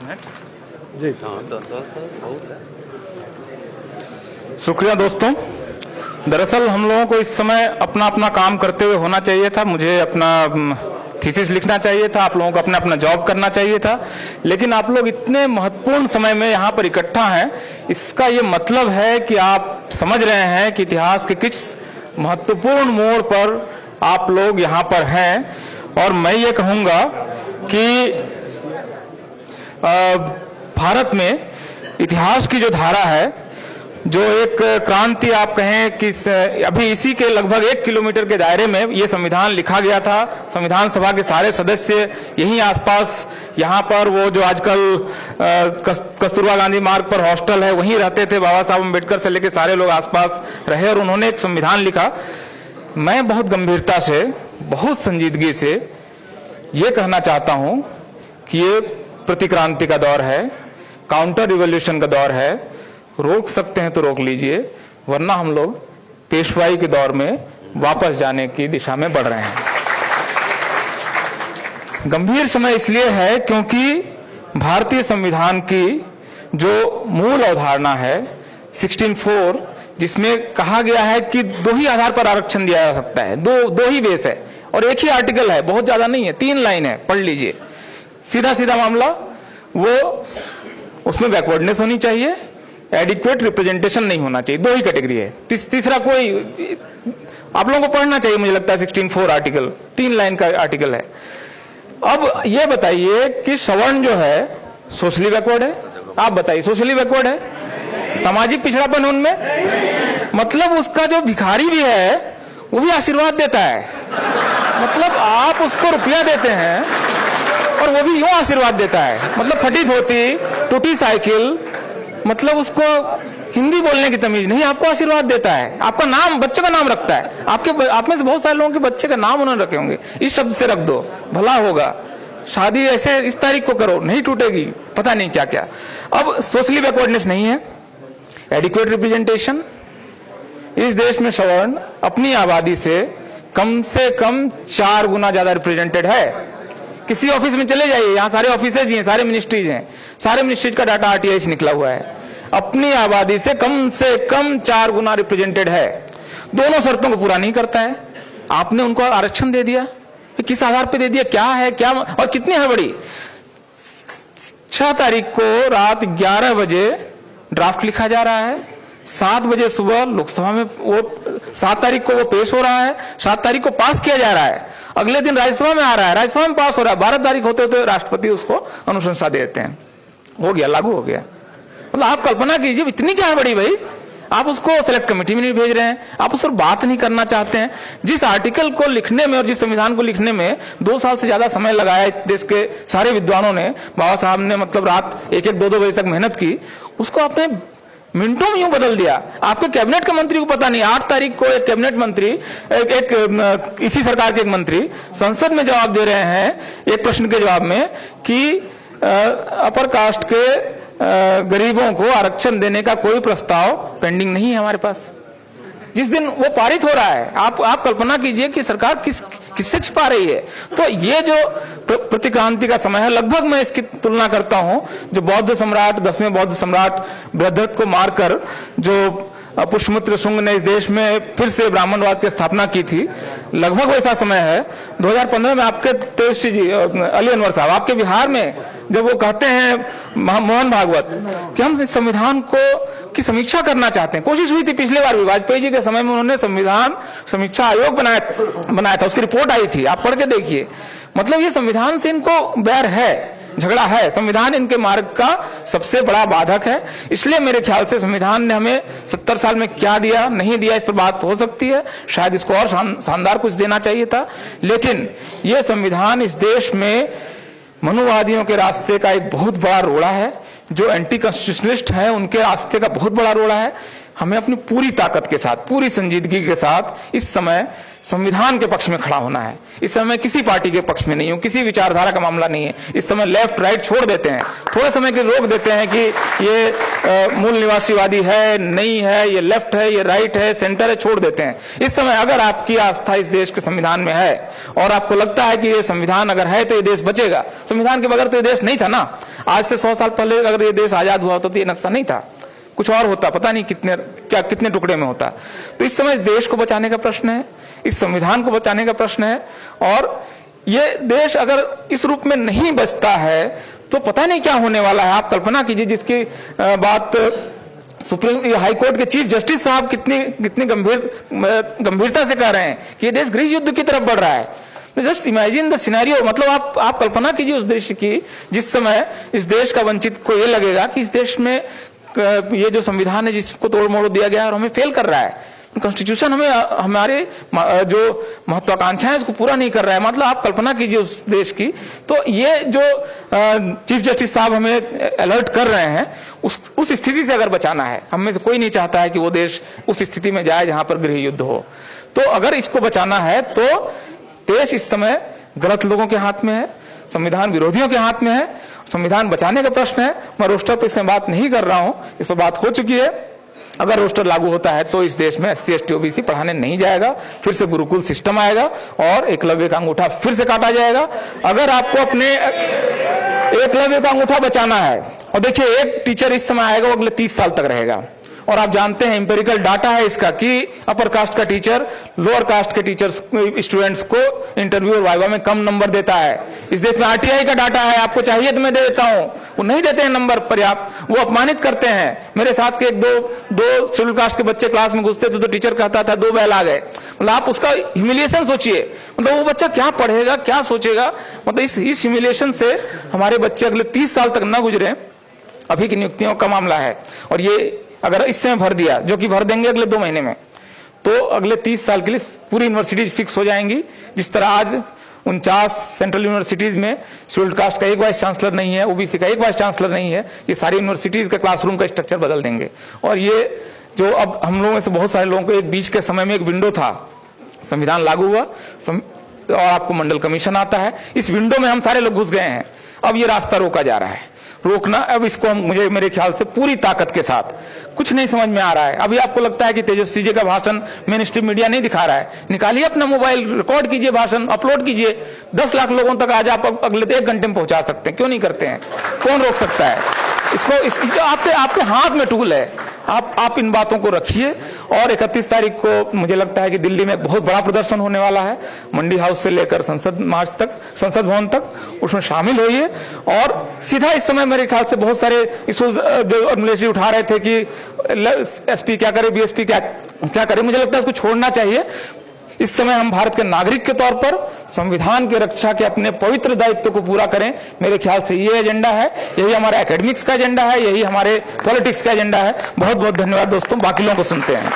Minute जी। बहुत है। शुक्रिया दोस्तों। दरअसल हम लोगों को इस समय अपना अपना काम करते हुए होना चाहिए था। मुझे अपना थीसिस लिखना चाहिए था, आप लोगों को अपना अपना जॉब करना चाहिए था, लेकिन आप लोग इतने महत्वपूर्ण समय में यहाँ पर इकट्ठा हैं। इसका ये मतलब है कि आप समझ रहे हैं कि इतिहास के किस महत्वपूर्ण मोड़ पर आप लोग यहाँ पर हैं। और मैं ये कहूँगा कि भारत में इतिहास की जो धारा है, जो एक क्रांति आप कहें कि अभी इसी के लगभग 1 किलोमीटर के दायरे में ये संविधान लिखा गया था। संविधान सभा के सारे सदस्य यहीं आसपास, यहाँ पर वो जो आजकल कस्तूरबा गांधी मार्ग पर हॉस्टल है वहीं रहते थे। बाबा साहब अम्बेडकर से लेकर सारे लोग आसपास रहे और उन्होंने एक संविधान लिखा। मैं बहुत गंभीरता से, बहुत संजीदगी से ये कहना चाहता हूँ कि ये प्रतिक्रांति का दौर है, काउंटर रिवॉल्यूशन का दौर है। रोक सकते हैं तो रोक लीजिए, वरना हम लोग पेशवाई के दौर में वापस जाने की दिशा में बढ़ रहे हैं। गंभीर समय इसलिए है क्योंकि भारतीय संविधान की जो मूल अवधारणा है 16(4), जिसमें कहा गया है कि 2 ही आधार पर आरक्षण दिया जा सकता है, दो ही बेस है और एक ही आर्टिकल है, बहुत ज्यादा नहीं है, 3 लाइन है, पढ़ लीजिए। सीधा सीधा मामला, वो उसमें बैकवर्डनेस होनी चाहिए, एडिक्वेट रिप्रेजेंटेशन नहीं होना चाहिए, 2 ही कैटेगरी है। तीसरा कोई आप लोगों को पढ़ना चाहिए, मुझे लगता है 16(4) आर्टिकल 3 लाइन का आर्टिकल है। अब ये बताइए कि सवर्ण जो है सोशली बैकवर्ड है? आप बताइए, सोशली बैकवर्ड है? सामाजिक पिछड़ापन है उनमें? मतलब उसका जो भिखारी भी है वो भी आशीर्वाद देता है। मतलब आप उसको रुपया देते हैं और वो भी यूं आशीर्वाद देता है। मतलब फटी धोती, टूटी साइकिल, मतलब उसको हिंदी बोलने की तमीज नहीं, आपको आशीर्वाद देता है। आपका नाम, बच्चे का नाम रखता है। आप में से बहुत सारे लोगों के बच्चे का नाम उन्होंने रखे होंगे, इस शब्द से रख दो, भला होगा। शादी ऐसे इस तारीख को करो, नहीं टूटेगी, पता नहीं क्या क्या। अब सोशली बैकवर्डनेस नहीं है, एडिक्वेट रिप्रेजेंटेशन। इस देश में सवर्ण अपनी आबादी से कम 4 गुना ज्यादा रिप्रेजेंटेड है। किसी ऑफिस में चले जाइए, यहाँ सारे ऑफिसेज हैं, सारे मिनिस्ट्रीज हैं, सारे मिनिस्ट्रीज का डाटा आरटीआई से निकला हुआ है। अपनी आबादी से कम 4 गुना रिप्रेजेंटेड है। दोनों शर्तों को पूरा नहीं करता है। आपने उनको आरक्षण दे दिया, किस आधार पे दे दिया, क्या है, क्या और कितनी हड़बड़ी। 6 तारीख को रात 11 बजे ड्राफ्ट लिखा जा रहा है, 7 बजे सुबह लोकसभा में वो 7 तारीख को वो पेश हो रहा है, 7 तारीख को पास किया जा रहा है, अगले दिन राज्यसभा में आ रहा है, राज्यसभा में पास हो रहा है, 12 तारीख होते होते राष्ट्रपति उसको अनुशंसा दे देते हैं, हो गया, लागू हो गया। मतलब आप कल्पना कीजिए, इतनी क्या बड़ी भाई, आप उसको सेलेक्ट कमेटी में नहीं भेज रहे हैं, आप उस पर बात नहीं करना चाहते हैं। जिस आर्टिकल को लिखने में और जिस संविधान को लिखने में 2 साल से ज्यादा समय लगाया देश के सारे विद्वानों ने, बाबा साहब ने मतलब रात 1-1, 2-2 बजे तक मेहनत की, उसको आपने मिनटों में यूं बदल दिया। आपके कैबिनेट के मंत्री को पता नहीं, 8 तारीख को एक कैबिनेट मंत्री, इसी सरकार के एक मंत्री संसद में जवाब दे रहे हैं एक प्रश्न के जवाब में कि अपर कास्ट के गरीबों को आरक्षण देने का कोई प्रस्ताव पेंडिंग नहीं है हमारे पास। जिस दिन वो पारित हो रहा है, आप कल्पना कीजिए कि सरकार किससे छिपा रही है। तो ये जो प्रतिक्रांति का समय है, लगभग मैं इसकी तुलना करता हूं जो बौद्ध सम्राट, 10वें बौद्ध सम्राट बृहद्रथ को मारकर जो पुष्यमित्र शुंग ने इस देश में फिर से ब्राह्मणवाद की स्थापना की थी, लगभग वैसा समय है। 2015 में आपके तेजस्वी जी, अली अनवर साहब, आपके बिहार में जब वो कहते हैं मोहन भागवत कि हम इस संविधान को की समीक्षा करना चाहते हैं। कोशिश हुई थी पिछले बार भी, वाजपेयी जी के समय में उन्होंने संविधान समीक्षा आयोग बनाया था, उसकी रिपोर्ट आई थी, आप पढ़ के देखिए। मतलब ये संविधान से इनको बैर है, झगड़ा है। संविधान इनके मार्ग का सबसे बड़ा बाधक है। इसलिए मेरे ख्याल से संविधान ने हमें 70 साल में क्या दिया, नहीं दिया, इस पर बात हो सकती है। शायद इसको और शानदार कुछ देना चाहिए था, लेकिन यह संविधान इस देश में मनुवादियों के रास्ते का एक बहुत बड़ा रोड़ा है। जो एंटी कॉन्स्टिट्यूशनलिस्ट हैं उनके रास्ते का बहुत बड़ा रोड़ा है। हमें अपनी पूरी ताकत के साथ, पूरी संजीदगी के साथ इस समय संविधान के पक्ष में खड़ा होना है। इस समय किसी पार्टी के पक्ष में नहीं हूं, किसी विचारधारा का मामला नहीं है। इस समय लेफ्ट राइट छोड़ देते हैं, थोड़े समय के रोक देते हैं कि ये मूल निवासीवादी है, नहीं है, ये लेफ्ट है, ये राइट है, सेंटर है, छोड़ देते हैं। इस समय अगर आपकी आस्था इस देश के संविधान में है और आपको लगता है कि ये संविधान अगर है तो ये देश बचेगा, संविधान के बगैर तो ये देश नहीं था ना। आज से 100 साल पहले अगर ये देश आजाद हुआ होता तो ये नक्शा नहीं था, कुछ और होता, पता नहीं कितने टुकड़े में होता। तो इस समय इस देश को बचाने का प्रश्न है, इस संविधान को बचाने का प्रश्न है, और ये देश अगर इस रूप में नहीं बचता है तो पता नहीं क्या होने वाला है। आप कल्पना कीजिए, जिसकी बात सुप्रीम हाई कोर्ट के चीफ जस्टिस साहब कितनी गंभीरता से कह रहे हैं कि ये देश गृह युद्ध की तरफ बढ़ रहा है। जस्ट इमेजिन द सिनेरियो, मतलब आप कल्पना कीजिए उस देश की जिस समय इस देश का वंचित को ये लगेगा कि इस देश में ये जो संविधान है जिसको तोड़ मोड़ दिया गया है और हमें फेल कर रहा है, कॉन्स्टिट्यूशन हमें हमारे जो महत्वाकांक्षाएं उसको पूरा नहीं कर रहा है। मतलब आप कल्पना कीजिए उस देश की। तो ये जो चीफ जस्टिस साहब हमें अलर्ट कर रहे हैं, उस स्थिति से अगर बचाना है, हम में से कोई नहीं चाहता है कि वो देश उस स्थिति में जाए जहां पर गृह युद्ध हो। तो अगर इसको बचाना है तो देश इस समय गलत लोगों के हाथ में है, संविधान विरोधियों के हाथ में है। संविधान बचाने का प्रश्न है। मैं रोस्टर पर इसमें बात नहीं कर रहा हूं, इस पर बात हो चुकी है। अगर रोस्टर लागू होता है तो इस देश में SC ST OBC पढ़ाने नहीं जाएगा, फिर से गुरुकुल सिस्टम आएगा और एकलव्य का अंगूठा फिर से काटा जाएगा। अगर आपको अपने एकलव्य का अंगूठा बचाना है, और देखिए एक टीचर इस समय आएगा वो अगले 30 साल तक रहेगा, और आप जानते हैं इंपेरिकल डाटा है इसका कि अपर कास्ट का टीचर लोअर कास्ट के टीचर्स स्टूडेंट्स को इंटरव्यू और वाइवा में कम नंबर देता है। इस देश में RTI का डाटा है, आपको चाहिए तो मैं दे देता हूं, वो नहीं देते हैं नंबर पर्याप्त, वो अपमानित करते हैं। मेरे साथ के एक दो शेड्यूल कास्ट के बच्चे क्लास में घुसते थे तो टीचर कहता था 2 बैल आ गए। मतलब आप उसका ह्यूमिलिएशन सोचिए, मतलब वो बच्चा क्या पढ़ेगा, क्या सोचेगा। मतलब इस ह्यूमिलिएशन से हमारे बच्चे अगले 30 साल तक न गुजरे। अभी की नियुक्तियों का मामला है, और ये अगर इस समय भर दिया, जो कि भर देंगे अगले 2 महीने में, तो अगले 30 साल के लिए पूरी यूनिवर्सिटीज फिक्स हो जाएंगी। जिस तरह आज 49 सेंट्रल यूनिवर्सिटीज में शेड्यूल्ड कास्ट का एक वाइस चांसलर नहीं है, OBC का एक वाइस चांसलर नहीं है, ये सारी यूनिवर्सिटीज का क्लासरूम का स्ट्रक्चर बदल देंगे। और ये जो अब हम लोगों में से बहुत सारे लोगों को एक बीच के समय में एक विंडो था, संविधान लागू हुआ और आपको मंडल कमीशन आता है, इस विंडो में हम सारे लोग घुस गए हैं। अब ये रास्ता रोका जा रहा है, रोकना अब इसको मुझे मेरे ख्याल से पूरी ताकत के साथ, कुछ नहीं समझ में आ रहा है। अभी आपको लगता है कि तेजस्वी जी का भाषण मेन स्ट्रीम मीडिया नहीं दिखा रहा है, निकालिए अपना मोबाइल, रिकॉर्ड कीजिए भाषण, अपलोड कीजिए, 10 लाख लोगों तक आज आप अगले 1 घंटे में पहुंचा सकते हैं। क्यों नहीं करते हैं? कौन रोक सकता है इसको? आपके हाथ में टूल है। आप इन बातों को रखिए। और 31 तारीख को मुझे लगता है कि दिल्ली में बहुत बड़ा प्रदर्शन होने वाला है, मंडी हाउस से लेकर संसद मार्च तक, संसद भवन तक, उसमें शामिल होइए। और सीधा इस समय मेरे ख्याल से बहुत सारे इश्यूज जो अमलेश जी उठा रहे थे कि SP क्या करे, BSP क्या करे, मुझे लगता है इसको छोड़ना चाहिए। इस समय हम भारत के नागरिक के तौर पर संविधान की रक्षा के अपने पवित्र दायित्व को पूरा करें। मेरे ख्याल से ये एजेंडा है, यही हमारा एकेडमिक्स का एजेंडा है, यही हमारे पॉलिटिक्स का एजेंडा है। बहुत बहुत धन्यवाद दोस्तों, बाकी लोगों को सुनते हैं।